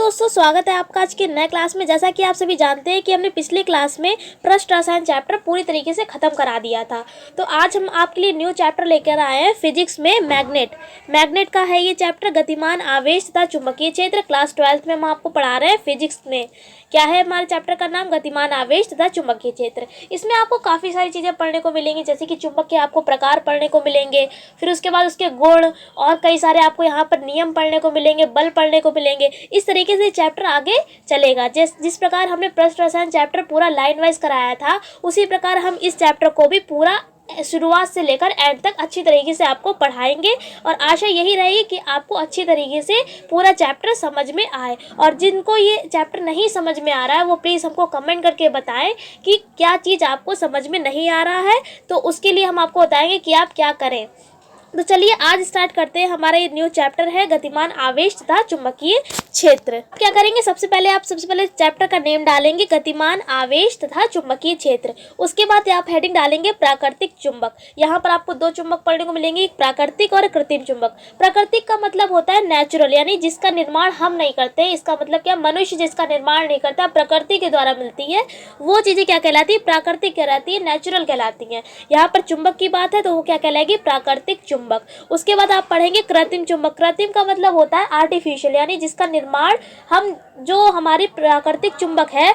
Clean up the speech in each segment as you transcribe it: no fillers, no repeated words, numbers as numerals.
दोस्तों, स्वागत है आपका आज के नए क्लास में। जैसा कि आप सभी जानते हैं कि हमने पिछले क्लास में पृष्ठ रसायन चैप्टर पूरी तरीके से ख़त्म करा दिया था। तो आज हम आपके लिए न्यू चैप्टर लेकर आए हैं फिजिक्स में मैग्नेट का है ये चैप्टर, गतिमान आवेश तथा चुंबकीय क्षेत्र। क्लास 12th में हम आपको पढ़ा रहे हैं फिजिक्स में। क्या है हमारे चैप्टर का नाम? गतिमान आवेश तथा चुंबकीय क्षेत्र। इसमें आपको काफ़ी सारी चीज़ें पढ़ने को मिलेंगी, जैसे कि चुंबक के आपको प्रकार पढ़ने को मिलेंगे, फिर उसके बाद उसके गुण और कई सारे आपको यहाँ पर नियम पढ़ने को मिलेंगे, बल पढ़ने को मिलेंगे। इस तरीके से चैप्टर आगे चलेगा। जिस प्रकार हमने पृष्ठ रसायन चैप्टर पूरा लाइन वाइज कराया था, उसी प्रकार हम इस चैप्टर को भी पूरा शुरुआत से लेकर एंड तक अच्छी तरीके से आपको पढ़ाएंगे। और आशा यही रहेगी कि आपको अच्छी तरीके से पूरा चैप्टर समझ में आए। और जिनको ये चैप्टर नहीं समझ में आ रहा है, वो प्लीज़ हमको कमेंट करके बताएं कि क्या चीज़ आपको समझ में नहीं आ रहा है, तो उसके लिए हम आपको बताएंगे कि आप क्या करें। तो चलिए आज स्टार्ट करते हैं। हमारा ये न्यू चैप्टर है गतिमान आवेश तथा चुंबकीय क्षेत्र। क्या करेंगे, सबसे पहले चैप्टर का नेम डालेंगे गतिमान आवेश तथा चुंबकीय क्षेत्र। उसके बाद आप हेडिंग डालेंगे प्राकृतिक चुंबक। यहाँ पर आपको दो चुंबक पढ़ने को मिलेंगे, एक प्राकृतिक और कृत्रिम चुंबक। प्राकृतिक का मतलब होता है नेचुरल, यानी जिसका निर्माण हम नहीं करते। इसका मतलब क्या, मनुष्य जिसका निर्माण नहीं करता, प्रकृति के द्वारा मिलती है, वो चीज़ें क्या कहलाती है? प्राकृतिक कहलाती है, नेचुरल कहलाती हैं। यहाँ पर चुंबक की बात है तो वो क्या कहलाएगी? प्राकृतिक चुंबक। उसके बाद आप पढ़ेंगे कृत्रिम चुंबक। कृत्रिम का मतलब होता है आर्टिफिशियल, यानी जिसका निर्माण हम, जो हमारी प्राकृतिक चुंबक है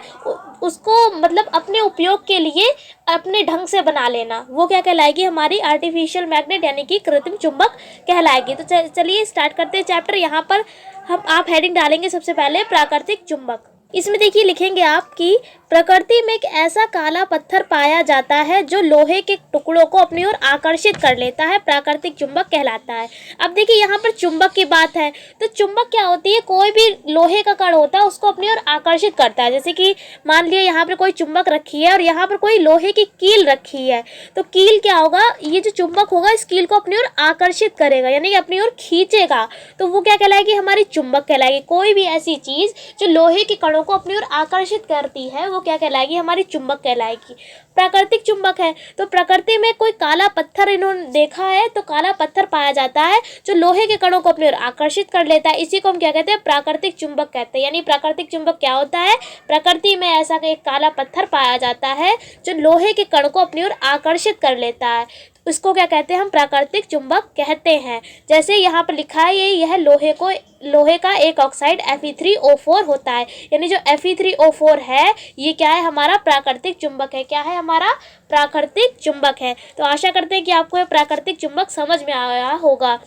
उसको मतलब अपने उपयोग के लिए अपने ढंग से बना लेना, वो क्या कहलाएगी? हमारी आर्टिफिशियल मैग्नेट, यानी कि कृत्रिम चुंबक कहलाएगी। तो चलिए स्टार्ट करते हैं चैप्टर। यहाँ पर आप हेडिंग डालेंगे सबसे पहले प्राकृतिक चुंबक। इसमें देखिए लिखेंगे आप कि प्रकृति में एक ऐसा काला पत्थर पाया जाता है जो लोहे के टुकड़ों को अपनी ओर आकर्षित कर लेता है, प्राकृतिक चुंबक कहलाता है। अब देखिए यहाँ पर चुंबक की बात है, तो चुंबक क्या होती है? कोई भी लोहे का कण होता है उसको अपनी ओर आकर्षित करता है। जैसे कि मान लिया यहाँ पर कोई चुंबक रखी है और यहाँ पर कोई लोहे की कील रखी है, तो कील क्या होगा? ये जो चुंबक होगा इस कील को अपनी ओर आकर्षित करेगा, यानी अपनी ओर खींचेगा, तो वो क्या कहलाएगी? हमारी चुंबक कहलाएगी। कोई भी ऐसी चीज़ जो लोहे के कणों को अपनी ओर आकर्षित करती है, वो क्या कहलाएगी? हमारी चुंबक कहलाएगी। प्राकृतिक चुंबक है तो प्रकृति में कोई काला पत्थर इन्होंने देखा है, तो काला पत्थर पाया जाता है जो लोहे के कणों को अपनी ओर आकर्षित कर लेता है। इसी को हम क्या कहते हैं? प्राकृतिक चुंबक कहते हैं। यानी प्राकृतिक चुंबक क्या होता है? प्रकृति में ऐसा एक काला पत्थर पाया जाता है जो लोहे के कण को अपनी ओर आकर्षित कर लेता है, उसको क्या कहते हैं? हम प्राकृतिक चुंबक कहते हैं। जैसे यहाँ पर लिखा है यह लोहे का एक ऑक्साइड Fe3O4 होता है, यानी जो Fe3O4 है ये क्या है? हमारा प्राकृतिक चुंबक है। क्या है? हमारा प्राकृतिक चुंबक है। तो आशा करते हैं कि आपको ये प्राकृतिक चुंबक समझ में आया होगा।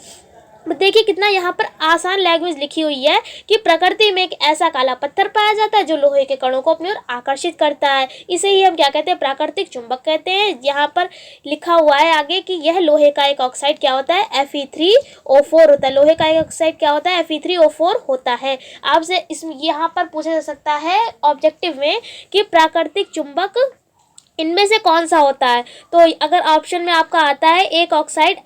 देखिए कितना यहाँ पर आसान लैंग्वेज लिखी हुई है कि प्रकृति में एक ऐसा काला पत्थर पाया जाता है जो लोहे के कणों को अपनी ओर आकर्षित करता है, इसे ही हम क्या कहते हैं? प्राकृतिक चुंबक कहते हैं। यहाँ पर लिखा हुआ है आगे कि यह लोहे का एक ऑक्साइड क्या होता है? Fe3O4 होता है। लोहे का एक ऑक्साइड क्या होता है? Fe3O4 होता है। आपसे इसमें यहाँ पर पूछा जा सकता है ऑब्जेक्टिव में कि प्राकृतिक चुंबक इनमें से कौन सा होता है, तो अगर ऑप्शन में आपका आता है एक ऑक्साइड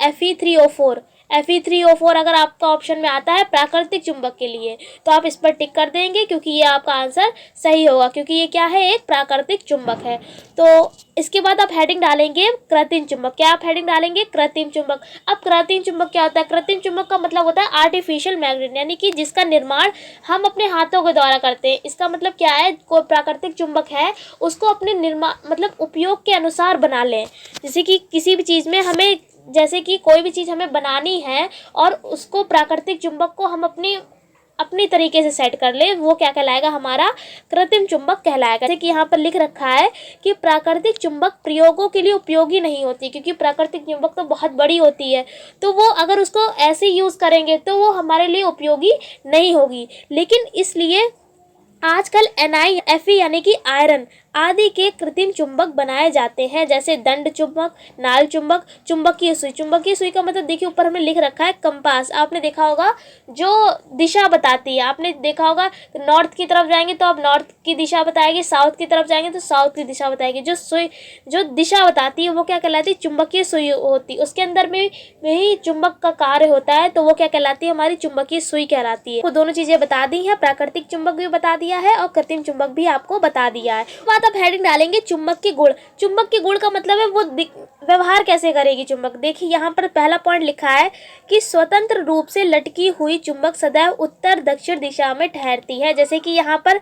Fe3O4 अगर आपका ऑप्शन में आता है प्राकृतिक चुंबक के लिए, तो आप इस पर टिक कर देंगे क्योंकि ये आपका आंसर सही होगा, क्योंकि ये क्या है? एक प्राकृतिक चुंबक है। तो इसके बाद आप हेडिंग डालेंगे कृत्रिम चुंबक। क्या आप हेडिंग डालेंगे? कृत्रिम चुंबक। अब कृत्रिम चुंबक क्या होता है? कृत्रिम चुंबक का मतलब होता है आर्टिफिशियल मैग्नेट, यानी कि जिसका निर्माण हम अपने हाथों के द्वारा करते हैं। इसका मतलब क्या है? कोई प्राकृतिक चुंबक है उसको अपने निर्माण मतलब उपयोग के अनुसार बना लें। जैसे कि किसी भी चीज़ में हमें, जैसे कि कोई भी चीज़ हमें बनानी है और उसको प्राकृतिक चुंबक को हम अपनी तरीके से सेट कर ले, वो क्या कहलाएगा? हमारा कृत्रिम चुंबक कहलाएगा। जैसे कि यहाँ पर लिख रखा है कि प्राकृतिक चुंबक प्रयोगों के लिए उपयोगी नहीं होती, क्योंकि प्राकृतिक चुंबक तो बहुत बड़ी होती है, तो वो अगर उसको ऐसे यूज़ करेंगे तो वो हमारे लिए उपयोगी नहीं होगी। लेकिन इसलिए आजकल Ni, Fe यानी कि आयरन आदि के कृत्रिम चुंबक बनाए जाते हैं, जैसे दंड चुंबक, नाल चुंबक, चुंबकीय सुई। चुंबकीय सुई का मतलब देखिए ऊपर हमने लिख रखा है कंपास। आपने देखा होगा जो दिशा बताती है, आपने देखा होगा नॉर्थ की तरफ जाएंगे तो आप नॉर्थ की दिशा बताएगी, साउथ की तरफ जाएंगे तो साउथ की दिशा बताएगी। जो दिशा बताती है वो क्या कहलाती है? चुंबकीय सुई होती है। उसके अंदर में ही चुंबक का कार्य होता है, तो वो क्या कहलाती है? हमारी चुंबकीय सुई कहलाती है। वो दोनों चीज़ें बता दी हैं, प्राकृतिक चुंबक भी बता दिया है और कृत्रिम चुंबक भी आपको बता दिया है। बात बाद आप हेडिंग डालेंगे चुंबक की गुण। चुंबक की गुण का मतलब है वो व्यवहार कैसे करेगी चुंबक। देखिए यहाँ पर पहला पॉइंट लिखा है कि स्वतंत्र रूप से लटकी हुई चुंबक सदैव उत्तर दक्षिण दिशा में ठहरती है। जैसे कि यहाँ पर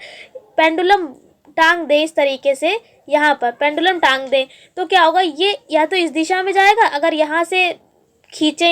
पेंडुलम टांग दे, इस तरीके से यहाँ पर पेंडुलम टांग दे तो क्या होगा, ये या तो इस दिशा में जाएगा, अगर यहाँ से खींचे,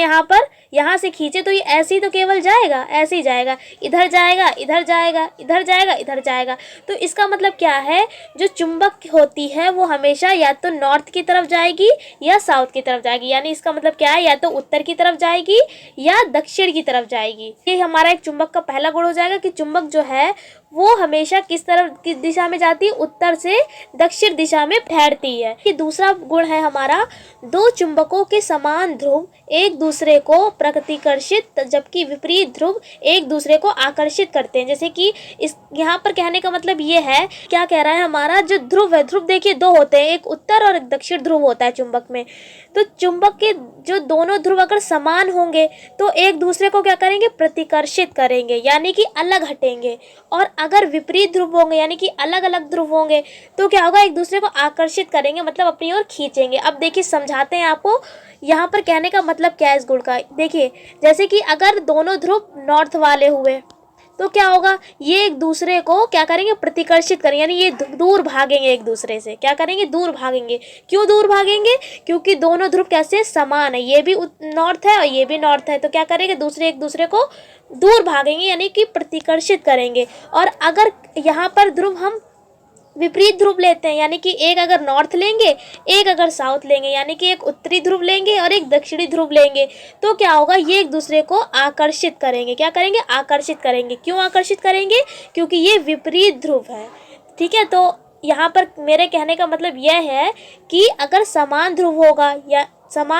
यहाँ से खींचे तो ये ऐसे ही तो केवल जाएगा, ऐसे ही जाएगा, इधर जाएगा, इधर जाएगा, इधर जाएगा, इधर जाएगा। तो इसका मतलब क्या है, जो चुंबक होती है वो हमेशा या तो नॉर्थ की तरफ जाएगी या साउथ की तरफ जाएगी। यानी इसका मतलब क्या है, या तो उत्तर की तरफ जाएगी या दक्षिण की तरफ जाएगी। ये हमारा एक चुंबक का पहला गुण हो जाएगा कि चुंबक जो है वो हमेशा किस दिशा में जाती है, उत्तर से दक्षिण दिशा में ठहरती है। ये दूसरा गुण है हमारा, दो चुंबकों के समान ध्रुव एक दूसरे को प्रतिकर्षित जबकि विपरीत ध्रुव एक दूसरे को आकर्षित करते हैं। जैसे कि इस यहाँ पर कहने का मतलब ये है, क्या कह रहा है, हमारा जो ध्रुव है, ध्रुव देखिए दो होते हैं, एक उत्तर और एक दक्षिण ध्रुव होता है चुंबक में। तो चुंबक के जो दोनों ध्रुव अगर समान होंगे तो एक दूसरे को क्या करेंगे, प्रतिकर्षित करेंगे, यानी कि अलग हटेंगे। और अगर विपरीत ध्रुव होंगे यानी कि अलग अलग ध्रुव होंगे तो क्या होगा, एक दूसरे को आकर्षित करेंगे, मतलब अपनी ओर खींचेंगे। अब देखिए समझाते हैं आपको यहाँ पर कहने का मतलब क्या है इस गुण का। देखिए जैसे कि अगर दोनों ध्रुव नॉर्थ वाले हुए तो क्या होगा, ये एक दूसरे को क्या करेंगे, प्रतिकर्षित करेंगे, यानी ये दूर भागेंगे एक दूसरे से। क्या करेंगे, दूर भागेंगे। क्यों दूर भागेंगे, क्योंकि दोनों ध्रुव कैसे समान है, ये भी नॉर्थ है और ये भी नॉर्थ है। तो क्या करेंगे, दूसरे एक दूसरे को दूर भागेंगे, यानी कि प्रतिकर्षित करेंगे। और अगर यहाँ पर ध्रुव हम विपरीत ध्रुव लेते हैं, यानी कि एक अगर नॉर्थ लेंगे, एक अगर साउथ लेंगे, यानी कि एक उत्तरी ध्रुव लेंगे और एक दक्षिणी ध्रुव लेंगे, तो क्या होगा, ये एक दूसरे को आकर्षित करेंगे। क्या करेंगे, आकर्षित करेंगे। क्यों आकर्षित करेंगे, क्योंकि ये विपरीत ध्रुव है। ठीक है, तो यहाँ पर मेरे कहने का मतलब यह है कि अगर समान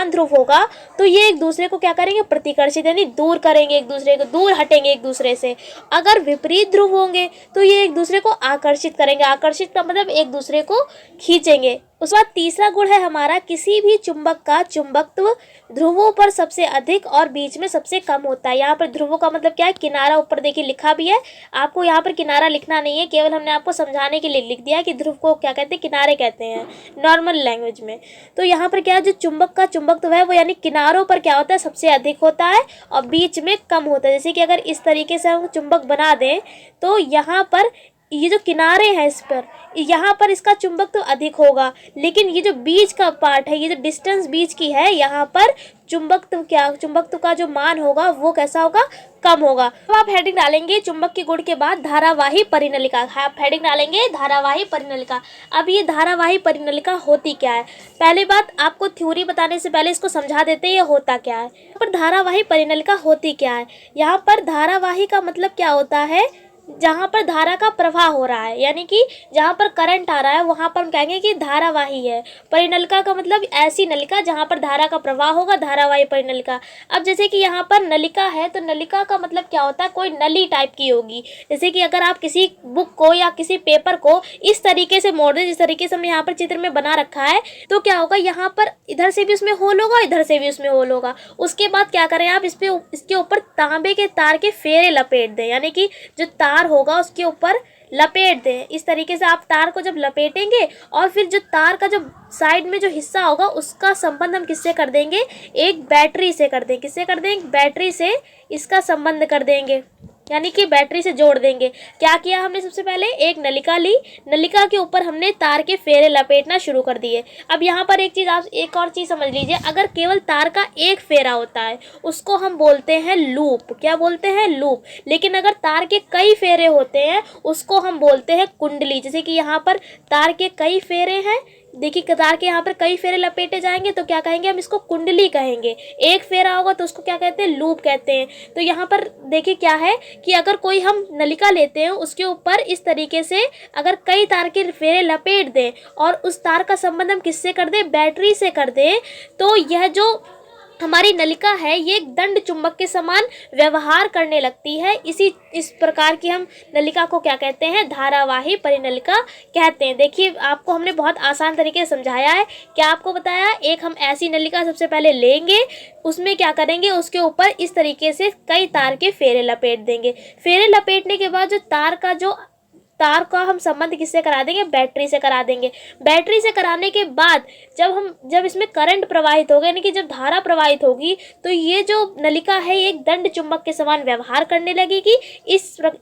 ध्रुव होगा तो ये एक दूसरे को क्या करेंगे, प्रतिकर्षित, यानी दूर करेंगे, एक दूसरे को दूर हटेंगे एक दूसरे से। अगर विपरीत ध्रुव होंगे तो ये एक दूसरे को आकर्षित करेंगे। आकर्षित का मतलब एक दूसरे को खींचेंगे। उसके बाद तीसरा गुण है हमारा, किसी भी चुंबक का चुंबकत्व ध्रुवों पर सबसे अधिक और बीच में सबसे कम होता है। यहाँ पर ध्रुवों का मतलब क्या है, किनारा ऊपर देखिए लिखा भी है, आपको यहाँ पर किनारा लिखना नहीं है, केवल हमने आपको समझाने के लिए लिख दिया कि ध्रुव को क्या कहते हैं, किनारे कहते हैं नॉर्मल लैंग्वेज में। तो यहाँ पर क्या है, जो चुंबक का चुंबकत्व है वो यानी किनारों पर क्या होता है, सबसे अधिक होता है और बीच में कम होता है। जैसे कि अगर इस तरीके से हम चुंबक बना दें तो यहाँ पर ये जो किनारे हैं इस पर, यहाँ पर इसका चुंबकत्व तो अधिक होगा, लेकिन ये जो बीच का पार्ट है, ये जो डिस्टेंस बीच की है, यहाँ पर चुंबकत्व का जो मान होगा वो कैसा होगा, कम होगा। अब आप हेडिंग डालेंगे चुंबक के गुण के बाद धारावाही परिनलिका। आप हेडिंग डालेंगे धारावाही परिनलिका। अब ये धारावाही परिनलिका होती क्या है, पहली बात आपको थ्योरी बताने से पहले इसको समझा देते हैं ये होता क्या है। यहाँ पर धारावाही परिनलिका होती क्या है, यहाँ पर धारावाही का मतलब क्या होता है, जहाँ पर धारा का प्रवाह हो रहा है, यानी कि जहाँ पर करंट आ रहा है वहाँ पर हम कहेंगे कि धारावाही है। परिनलिका का मतलब ऐसी नलिका जहाँ पर धारा का प्रवाह होगा, धारावाही परिनलिका। अब जैसे कि यहाँ पर नलिका है तो नलिका का मतलब क्या होता है, कोई नली टाइप की होगी। जैसे कि अगर आप किसी बुक को या किसी पेपर को इस तरीके से मोड़ दें, जिस तरीके से हमने यहाँ पर चित्र में बना रखा है, तो क्या होगा, यहाँ पर इधर से भी उसमें होल होगा, इधर से भी उसमें होल होगा। उसके बाद क्या करें आप, इसके ऊपर तांबे के तार के फेरे लपेट दें, यानी कि जो तार होगा उसके ऊपर लपेट दें। इस तरीके से आप तार को जब लपेटेंगे और फिर जो तार का जो साइड में जो हिस्सा होगा उसका संबंध हम किससे कर देंगे, एक बैटरी से कर देंगे। किससे कर देंगे, बैटरी से इसका संबंध कर देंगे, यानी कि बैटरी से जोड़ देंगे। क्या किया हमने, सबसे पहले एक नलिका ली, नलिका के ऊपर हमने तार के फेरे लपेटना शुरू कर दिए। अब यहाँ पर एक और चीज़ समझ लीजिए, अगर केवल तार का एक फेरा होता है उसको हम बोलते हैं लूप। क्या बोलते हैं, लूप। लेकिन अगर तार के कई फेरे होते हैं उसको हम बोलते हैं कुंडली। जैसे कि यहाँ पर तार के कई फेरे हैं, देखिए तार के यहाँ पर कई फेरे लपेटे जाएंगे तो क्या कहेंगे, हम इसको कुंडली कहेंगे। एक फेरा होगा तो उसको क्या कहते हैं, लूप कहते हैं। तो यहाँ पर देखिए क्या है कि अगर कोई हम नलिका लेते हैं उसके ऊपर इस तरीके से अगर कई तार के फेरे लपेट दें और उस तार का संबंध हम किससे कर दें, बैटरी से कर दें, तो यह जो हमारी नलिका है ये एक दंड चुंबक के समान व्यवहार करने लगती है। इस प्रकार की हम नलिका को क्या कहते हैं, धारावाही परिनलिका कहते हैं। देखिए आपको हमने बहुत आसान तरीके से समझाया है। क्या आपको बताया, एक हम ऐसी नलिका सबसे पहले लेंगे, उसमें क्या करेंगे, उसके ऊपर इस तरीके से कई तार के फेरे लपेट देंगे। फेरे लपेटने के बाद जो तार का हम संबंध किससे करा देंगे, बैटरी से करा देंगे। बैटरी से कराने के बाद जब इसमें करंट प्रवाहित होगा, यानी कि जब धारा प्रवाहित होगी, तो ये जो नलिका है एक दंड चुंबक के समान व्यवहार करने लगेगी।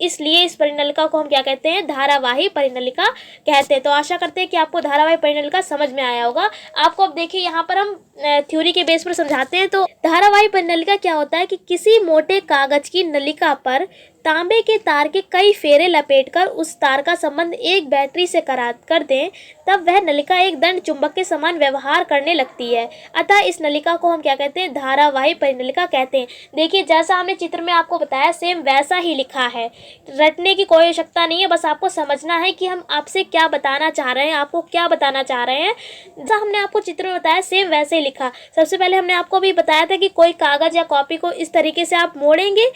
इसलिए इस परिनलिका को हम क्या कहते हैं, धारावाही परिनलिका कहते हैं। तो आशा करते हैं कि आपको धारावाही परिनलिका समझ में आया होगा। आपको अब देखिए यहाँ पर हम थ्योरी के बेस पर समझाते हैं। तो धारावाही परिनलिका क्या होता है कि किसी मोटे कागज की नलिका पर तांबे के तार के कई फेरे लपेटकर उस तार का संबंध एक बैटरी से कर दें, तब वह नलिका एक दंड चुंबक के समान व्यवहार करने लगती है। अतः इस नलिका को हम क्या कहते हैं, धारावाही परिनलिका कहते हैं। देखिए जैसा हमने चित्र में आपको बताया सेम वैसा ही लिखा है, रटने की कोई आवश्यकता नहीं है, बस आपको समझना है कि हम आपसे क्या बताना चाह रहे हैं, आपको क्या बताना चाह रहे हैं। जैसा हमने आपको चित्र में बताया सेम वैसे ही लिखा। सबसे पहले हमने आपको भी बताया था कि कोई कागज या कॉपी को इस तरीके से आप मोड़ेंगे।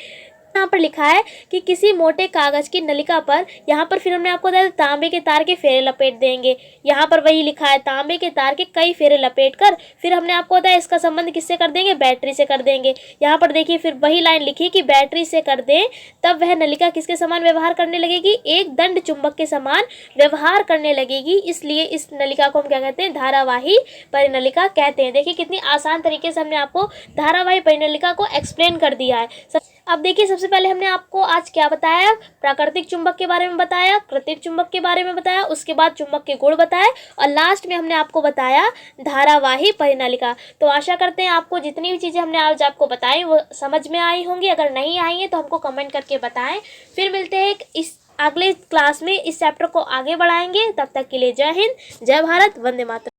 यहाँ पर लिखा है कि किसी मोटे कागज की नलिका पर, यहाँ पर फिर हमने आपको बताया तांबे के तार के फेरे लपेट देंगे। यहाँ पर वही लिखा है तांबे के तार के कई फेरे लपेट कर, फिर हमने आपको बताया इसका संबंध किससे कर देंगे, बैटरी से कर देंगे। यहाँ पर देखिए फिर वही लाइन लिखी कि बैटरी से कर दें तब वह नलिका किसके समान व्यवहार करने लगेगी, एक दंड चुंबक के समान व्यवहार करने लगेगी। इसलिए इस नलिका को हम क्या कहते हैं, धारावाही परिनलिका कहते हैं। देखिए कितनी आसान तरीके से हमने आपको धारावाही परिनलिका को एक्सप्लेन कर दिया है। अब देखिए सबसे पहले हमने आपको आज क्या बताया, प्राकृतिक चुंबक के बारे में बताया, कृत्रिम चुंबक के बारे में बताया, उसके बाद चुंबक के गुण बताए और लास्ट में हमने आपको बताया धारावाही परिनलिका। तो आशा करते हैं आपको जितनी भी चीज़ें हमने आज आपको बताई वो समझ में आई होंगी। अगर नहीं आई हैं तो हमको कमेंट करके बताएं। फिर मिलते हैं इस अगले क्लास में, इस चैप्टर को आगे बढ़ाएंगे। तब तक के लिए जय हिंद, जय भारत, वंदे मातरम।